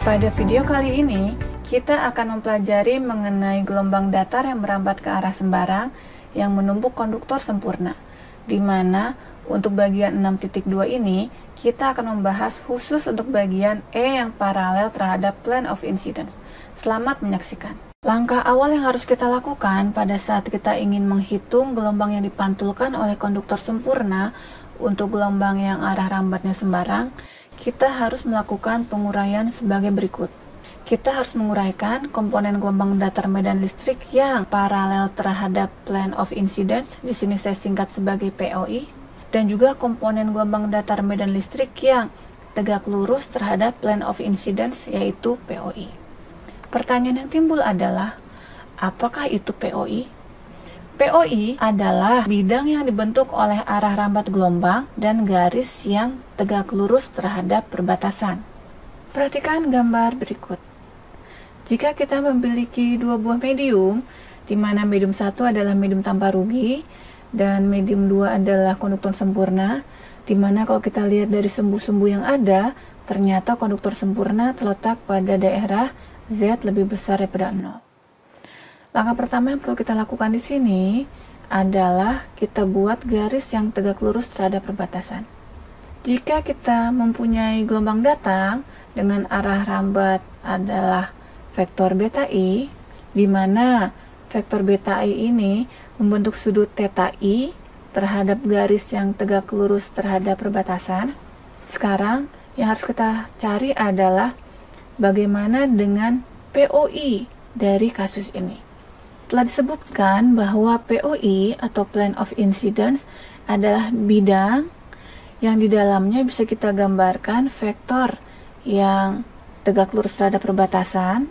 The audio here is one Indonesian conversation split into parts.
Pada video kali ini, kita akan mempelajari mengenai gelombang datar yang merambat ke arah sembarang yang menumpuk konduktor sempurna, di mana untuk bagian 6.2 ini, kita akan membahas khusus untuk bagian E yang paralel terhadap plane of incidence. Selamat menyaksikan. Langkah awal yang harus kita lakukan pada saat kita ingin menghitung gelombang yang dipantulkan oleh konduktor sempurna untuk gelombang yang arah rambatnya sembarang, kita harus melakukan penguraian sebagai berikut. Kita harus menguraikan komponen gelombang datar medan listrik yang paralel terhadap plane of incidence, di sini saya singkat sebagai POI, dan juga komponen gelombang datar medan listrik yang tegak lurus terhadap plane of incidence, yaitu POI. Pertanyaan yang timbul adalah, apakah itu POI? POI adalah bidang yang dibentuk oleh arah rambat gelombang dan garis yang tegak lurus terhadap perbatasan. Perhatikan gambar berikut. Jika kita memiliki dua buah medium, di mana medium 1 adalah medium tanpa rugi, dan medium 2 adalah konduktor sempurna, di mana kalau kita lihat dari sumbu-sumbu yang ada, ternyata konduktor sempurna terletak pada daerah Z lebih besar daripada 0. Langkah pertama yang perlu kita lakukan di sini adalah kita buat garis yang tegak lurus terhadap perbatasan. Jika kita mempunyai gelombang datang dengan arah rambat adalah vektor beta I, di mana vektor beta I ini membentuk sudut theta I terhadap garis yang tegak lurus terhadap perbatasan. Sekarang yang harus kita cari adalah bagaimana dengan POI dari kasus ini. Telah disebutkan bahwa POI atau plane of incidence adalah bidang yang di dalamnya bisa kita gambarkan vektor yang tegak lurus terhadap perbatasan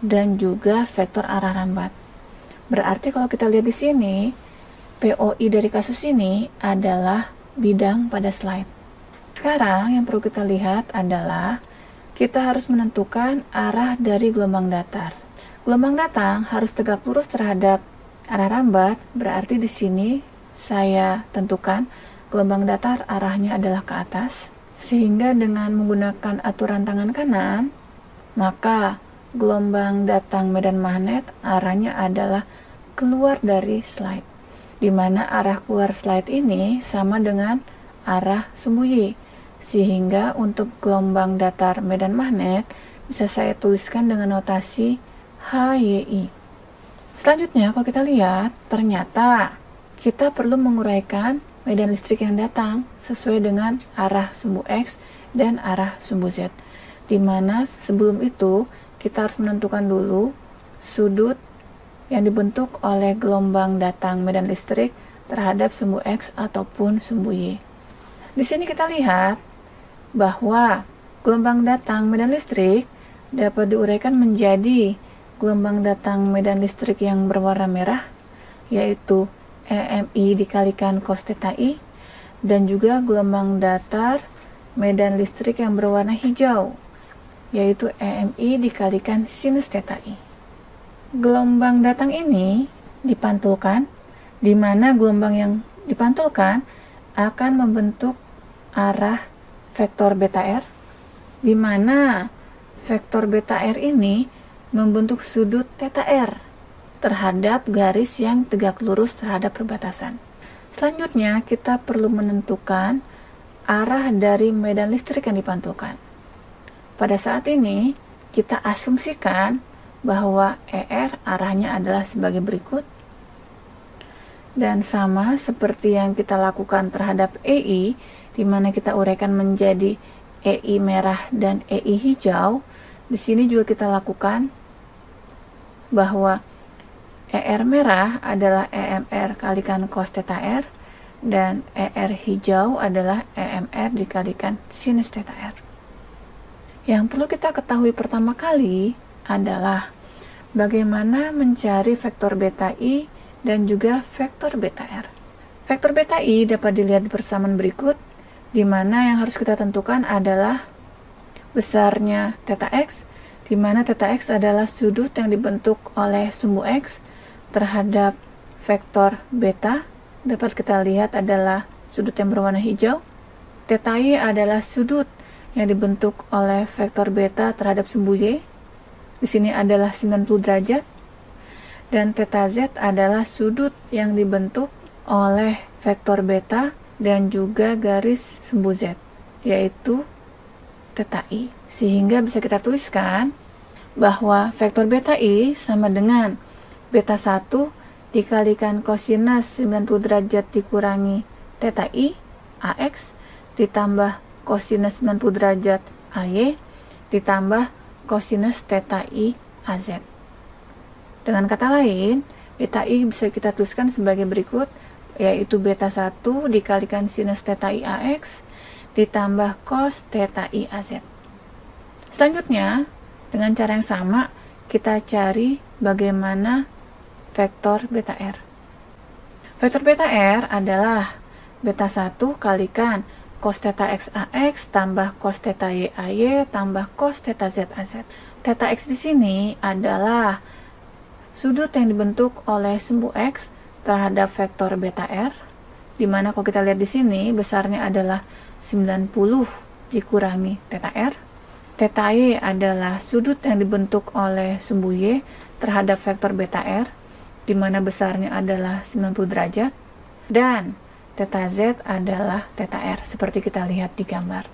dan juga vektor arah rambat. Berarti kalau kita lihat di sini, POI dari kasus ini adalah bidang pada slide. Sekarang yang perlu kita lihat adalah kita harus menentukan arah dari gelombang datar. Gelombang datang harus tegak lurus terhadap arah rambat, berarti di sini saya tentukan gelombang datar arahnya adalah ke atas, sehingga dengan menggunakan aturan tangan kanan, maka gelombang datang medan magnet arahnya adalah keluar dari slide, di mana arah keluar slide ini sama dengan arah sumbu Y, sehingga untuk gelombang datar medan magnet bisa saya tuliskan dengan notasi HYI. Selanjutnya kalau kita lihat, ternyata kita perlu menguraikan medan listrik yang datang sesuai dengan arah sumbu X dan arah sumbu Z, di mana sebelum itu kita harus menentukan dulu sudut yang dibentuk oleh gelombang datang medan listrik terhadap sumbu X ataupun sumbu Y. Di sini kita lihat bahwa gelombang datang medan listrik dapat diuraikan menjadi gelombang datang medan listrik yang berwarna merah, yaitu EMI dikalikan cos theta I, dan juga gelombang datar medan listrik yang berwarna hijau, yaitu EMI dikalikan sinus theta I. Gelombang datang ini dipantulkan, di mana gelombang yang dipantulkan akan membentuk arah vektor beta R, di mana vektor beta R ini membentuk sudut theta R terhadap garis yang tegak lurus terhadap perbatasan. Selanjutnya, kita perlu menentukan arah dari medan listrik yang dipantulkan. Pada saat ini, kita asumsikan bahwa ER arahnya adalah sebagai berikut. Dan sama seperti yang kita lakukan terhadap EI, di mana kita uraikan menjadi EI merah dan EI hijau, di sini juga kita lakukan bahwa ER merah adalah EMR kalikan cos theta R dan ER hijau adalah EMR dikalikan sinus theta R. Yang perlu kita ketahui pertama kali adalah bagaimana mencari vektor beta I dan juga vektor beta R. Vektor beta I dapat dilihat di persamaan berikut, di mana yang harus kita tentukan adalah besarnya theta X, di mana theta X adalah sudut yang dibentuk oleh sumbu X terhadap vektor beta, dapat kita lihat adalah sudut yang berwarna hijau. Theta Y adalah sudut yang dibentuk oleh vektor beta terhadap sumbu Y. Di sini adalah 90 derajat. Dan theta Z adalah sudut yang dibentuk oleh vektor beta dan juga garis sumbu Z, yaitu theta I. Sehingga bisa kita tuliskan bahwa vektor beta I sama dengan beta 1 dikalikan kosinus 90 derajat dikurangi theta I AX ditambah kosinus 90 derajat AY ditambah kosinus theta I AZ. Dengan kata lain, beta I bisa kita tuliskan sebagai berikut, yaitu beta 1 dikalikan sinus theta I AX ditambah cos theta I AZ. Selanjutnya, dengan cara yang sama, kita cari bagaimana vektor beta R. Vektor beta R adalah beta 1 kalikan cos theta X AX tambah cos theta Y AY tambah cos theta Z AZ. Theta X di sini adalah sudut yang dibentuk oleh sumbu X terhadap vektor beta R, di mana kalau kita lihat di sini besarnya adalah 90 dikurangi theta R. Theta Y adalah sudut yang dibentuk oleh sumbu Y terhadap vektor beta R, di mana besarnya adalah 90 derajat. Dan theta Z adalah theta R, seperti kita lihat di gambar.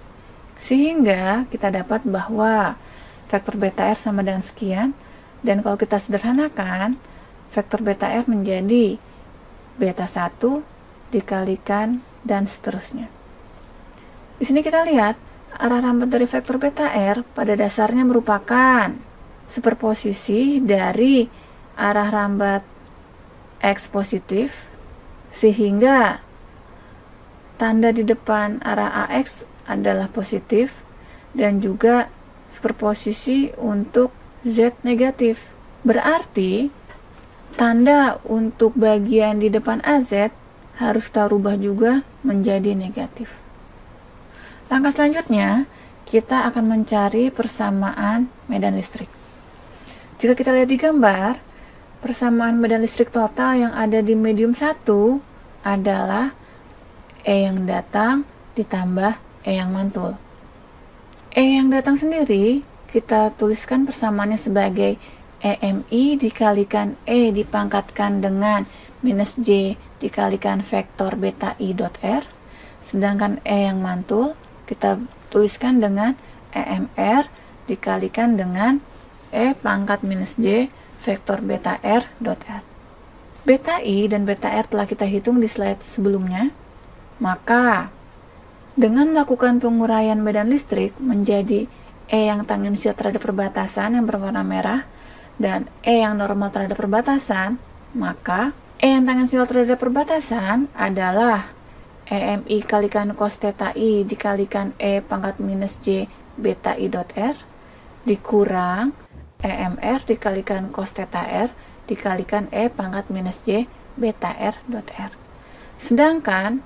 Sehingga kita dapat bahwa vektor beta R sama dengan sekian, dan kalau kita sederhanakan, vektor beta R menjadi beta 1 dikalikan dan seterusnya. Di sini kita lihat arah rambat dari vektor beta R pada dasarnya merupakan superposisi dari arah rambat X positif, sehingga tanda di depan arah AX adalah positif, dan juga superposisi untuk Z negatif. Berarti tanda untuk bagian di depan AZ harus kita rubah juga menjadi negatif. Langkah selanjutnya, kita akan mencari persamaan medan listrik. Jika kita lihat di gambar, persamaan medan listrik total yang ada di medium 1 adalah E yang datang ditambah E yang mantul. E yang datang sendiri kita tuliskan persamaannya sebagai EMI dikalikan E dipangkatkan dengan minus J dikalikan vektor beta I dot R. Sedangkan E yang mantul kita tuliskan dengan EMR dikalikan dengan E pangkat minus J vektor beta R dot R. Beta I dan beta R telah kita hitung di slide sebelumnya. Maka dengan melakukan penguraian medan listrik menjadi E yang tangensial terhadap perbatasan yang berwarna merah dan E yang normal terhadap perbatasan, maka E yang tangensial terhadap perbatasan adalah EMI kalikan cos theta I dikalikan E pangkat minus J beta I dot R dikurang EMR dikalikan cos theta R dikalikan E pangkat minus J beta R dot R. Sedangkan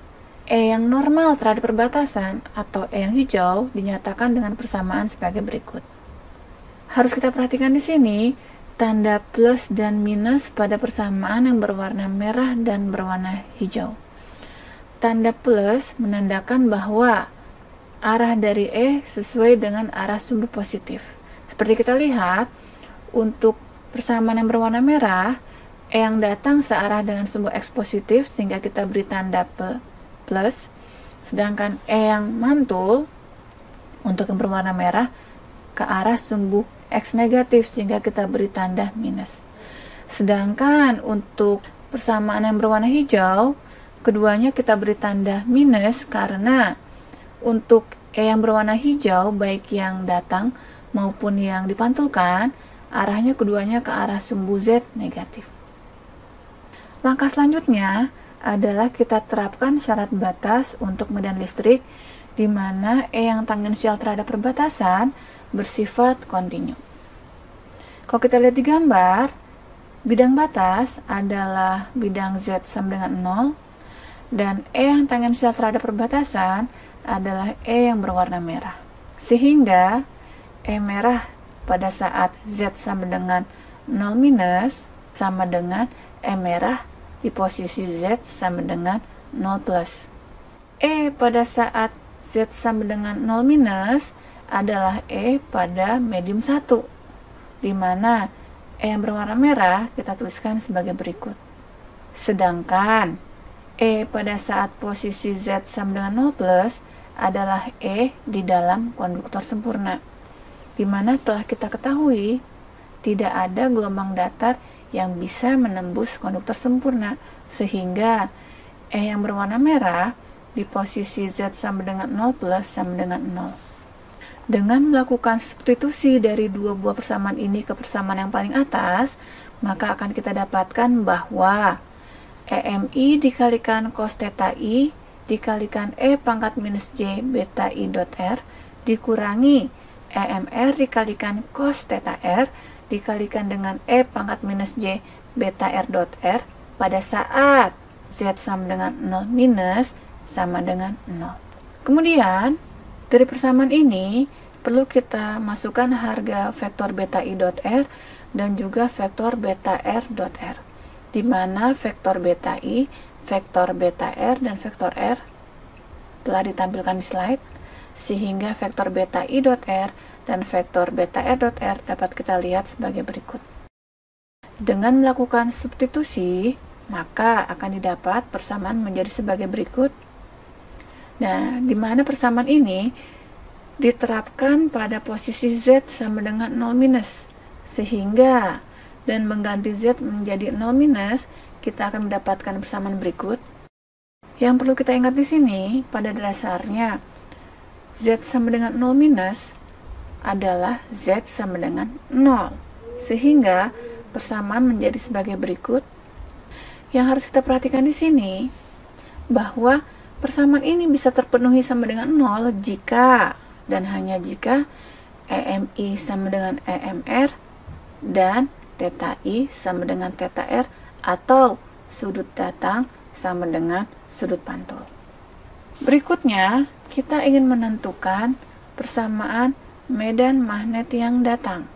E yang normal terhadap perbatasan atau E yang hijau dinyatakan dengan persamaan sebagai berikut. Harus kita perhatikan di sini tanda plus dan minus pada persamaan yang berwarna merah dan berwarna hijau. Tanda plus menandakan bahwa arah dari E sesuai dengan arah sumbu positif. Seperti kita lihat, untuk persamaan yang berwarna merah, E yang datang searah dengan sumbu X positif sehingga kita beri tanda plus. Sedangkan E yang mantul untuk yang berwarna merah ke arah sumbu X negatif sehingga kita beri tanda minus. Sedangkan untuk persamaan yang berwarna hijau, keduanya kita beri tanda minus karena untuk E yang berwarna hijau baik yang datang maupun yang dipantulkan arahnya keduanya ke arah sumbu Z negatif. Langkah selanjutnya adalah kita terapkan syarat batas untuk medan listrik di mana E yang tangensial terhadap perbatasan bersifat kontinu. Kalau kita lihat di gambar, bidang batas adalah bidang Z sama dengan 0 dan E yang tangensial terhadap perbatasan adalah E yang berwarna merah. Sehingga E merah pada saat Z sama dengan 0 minus sama dengan E merah di posisi Z sama dengan 0 plus. E pada saat Z sama dengan 0 minus adalah E pada medium 1, di mana E yang berwarna merah kita tuliskan sebagai berikut. Sedangkan E pada saat posisi Z sama dengan 0 plus adalah E di dalam konduktor sempurna, di mana telah kita ketahui tidak ada gelombang datar yang bisa menembus konduktor sempurna, sehingga E yang berwarna merah di posisi Z sama dengan 0 plus sama dengan 0. Dengan melakukan substitusi dari dua buah persamaan ini ke persamaan yang paling atas, maka akan kita dapatkan bahwa EMI dikalikan cos theta I dikalikan E pangkat minus J beta I dot R dikurangi EMR dikalikan cos theta R dikalikan dengan E pangkat minus J beta R dot R pada saat Z sama dengan 0 minus sama dengan 0. Kemudian, dari persamaan ini, perlu kita masukkan harga vektor beta I dot R dan juga vektor beta R dot R, di mana vektor beta I, vektor beta R, dan vektor R telah ditampilkan di slide, sehingga vektor beta I dot R dan vektor beta R dot R dapat kita lihat sebagai berikut. Dengan melakukan substitusi, maka akan didapat persamaan menjadi sebagai berikut. Nah, di mana persamaan ini diterapkan pada posisi Z sama dengan 0 minus, sehingga dan mengganti Z menjadi 0 minus, kita akan mendapatkan persamaan berikut. Yang perlu kita ingat di sini, pada dasarnya Z sama dengan 0 minus adalah Z sama dengan 0, sehingga persamaan menjadi sebagai berikut. Yang harus kita perhatikan di sini, bahwa persamaan ini bisa terpenuhi sama dengan 0 jika dan hanya jika EMI sama dengan EMR dan theta I sama dengan theta R atau sudut datang sama dengan sudut pantul. Berikutnya, kita ingin menentukan persamaan medan magnet yang datang.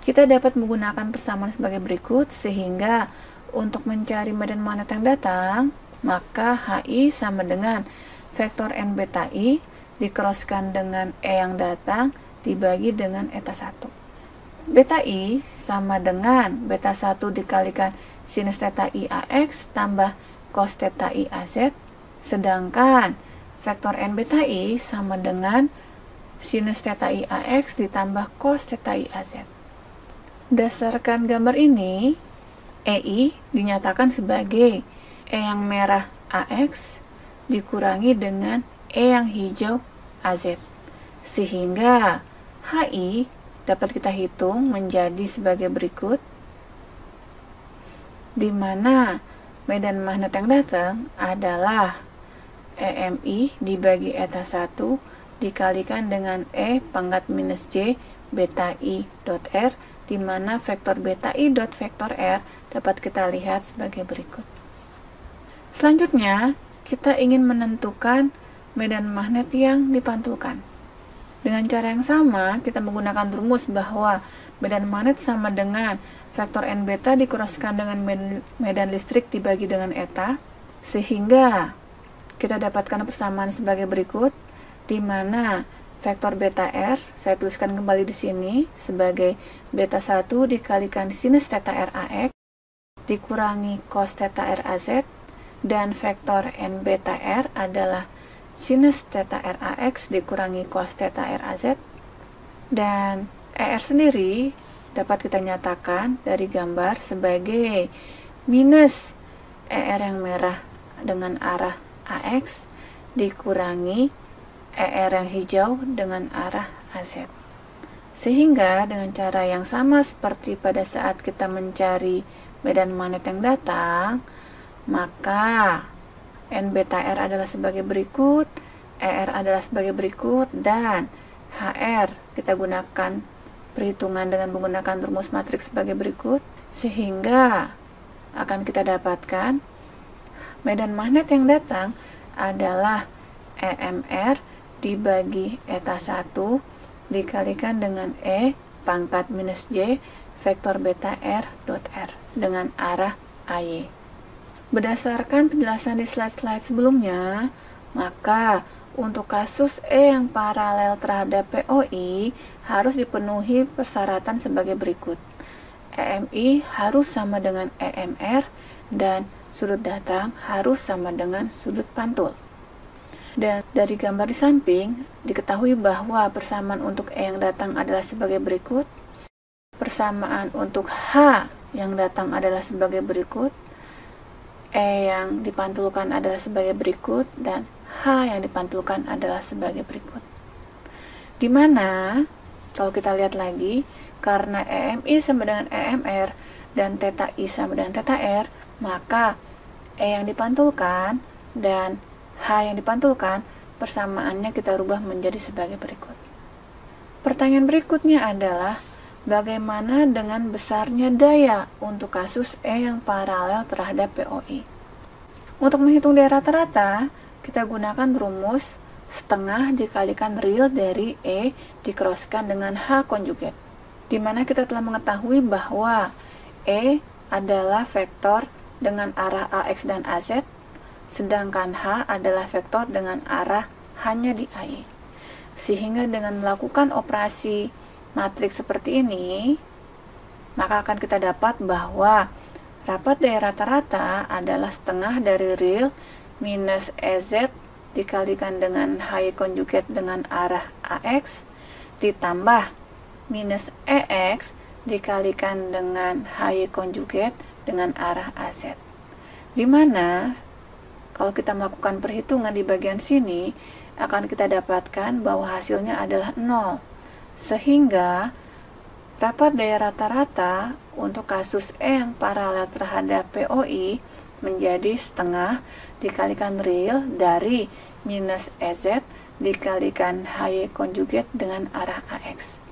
Kita dapat menggunakan persamaan sebagai berikut, sehingga untuk mencari medan magnet yang datang, maka HI sama dengan vektor N beta I dikeroskan dengan E yang datang dibagi dengan eta 1. Beta I sama dengan beta 1 dikalikan sinus theta I AX tambah cos theta I AZ, sedangkan vektor N beta I sama dengan sinus theta I AX ditambah cos theta I AZ. Berdasarkan gambar ini, EI dinyatakan sebagai E yang merah AX dikurangi dengan E yang hijau AZ, sehingga HI dapat kita hitung menjadi sebagai berikut, di mana medan magnet yang datang adalah EMI dibagi eta 1 dikalikan dengan E pangkat minus J beta I dot R, di mana vektor beta I dot vektor R dapat kita lihat sebagai berikut. Selanjutnya, kita ingin menentukan medan magnet yang dipantulkan. Dengan cara yang sama, kita menggunakan rumus bahwa medan magnet sama dengan vektor N beta dikeroskan dengan medan listrik dibagi dengan eta, sehingga kita dapatkan persamaan sebagai berikut, di mana vektor beta R, saya tuliskan kembali di sini sebagai beta 1 dikalikan sinus theta R AX dikurangi cos theta R AZ, dan vektor N beta R adalah sinus theta R AX dikurangi cos theta R AZ, dan ER sendiri dapat kita nyatakan dari gambar sebagai minus ER yang merah dengan arah AX dikurangi ER yang hijau dengan arah AZ. Sehingga dengan cara yang sama seperti pada saat kita mencari medan magnet yang datang, maka N beta R adalah sebagai berikut, ER adalah sebagai berikut, dan HR kita gunakan perhitungan dengan menggunakan rumus matriks sebagai berikut, sehingga akan kita dapatkan medan magnet yang datang adalah EMR dibagi eta 1 dikalikan dengan E pangkat minus J vektor beta R dot R dengan arah AY. Berdasarkan penjelasan di slide-slide sebelumnya, maka untuk kasus E yang paralel terhadap POI harus dipenuhi persyaratan sebagai berikut. EMI harus sama dengan EMR dan sudut datang harus sama dengan sudut pantul. Dan dari gambar di samping, diketahui bahwa persamaan untuk E yang datang adalah sebagai berikut. Persamaan untuk H yang datang adalah sebagai berikut. E yang dipantulkan adalah sebagai berikut, dan H yang dipantulkan adalah sebagai berikut. Dimana, kalau kita lihat lagi, karena EMI sama dengan EMR dan theta I sama dengan theta R, maka E yang dipantulkan dan H yang dipantulkan, persamaannya kita rubah menjadi sebagai berikut. Pertanyaan berikutnya adalah, bagaimana dengan besarnya daya untuk kasus E yang paralel terhadap POI? Untuk menghitung daya rata-rata, kita gunakan rumus setengah dikalikan real dari E dikroskan dengan H konjugat, di mana kita telah mengetahui bahwa E adalah vektor dengan arah AX dan AZ, sedangkan H adalah vektor dengan arah hanya di AI. Sehingga dengan melakukan operasi matriks seperti ini, maka akan kita dapat bahwa rapat daya rata-rata adalah setengah dari real minus EZ dikalikan dengan HY konjugat dengan arah AX ditambah minus EX dikalikan dengan HY konjugat dengan arah AZ. Dimana kalau kita melakukan perhitungan di bagian sini, akan kita dapatkan bahwa hasilnya adalah 0. Sehingga rapat daya rata-rata untuk kasus E yang paralel terhadap POI menjadi setengah dikalikan real dari minus EZ dikalikan HY konjugat dengan arah AX.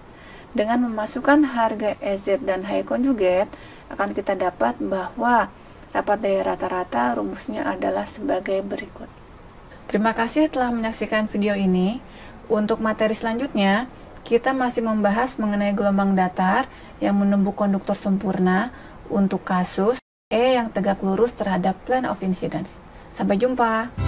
Dengan memasukkan harga EZ dan HY konjugat, akan kita dapat bahwa rapat daya rata-rata rumusnya adalah sebagai berikut. Terima kasih telah menyaksikan video ini. Untuk materi selanjutnya, kita masih membahas mengenai gelombang datar yang menembus konduktor sempurna untuk kasus E yang tegak lurus terhadap plane of incidence. Sampai jumpa!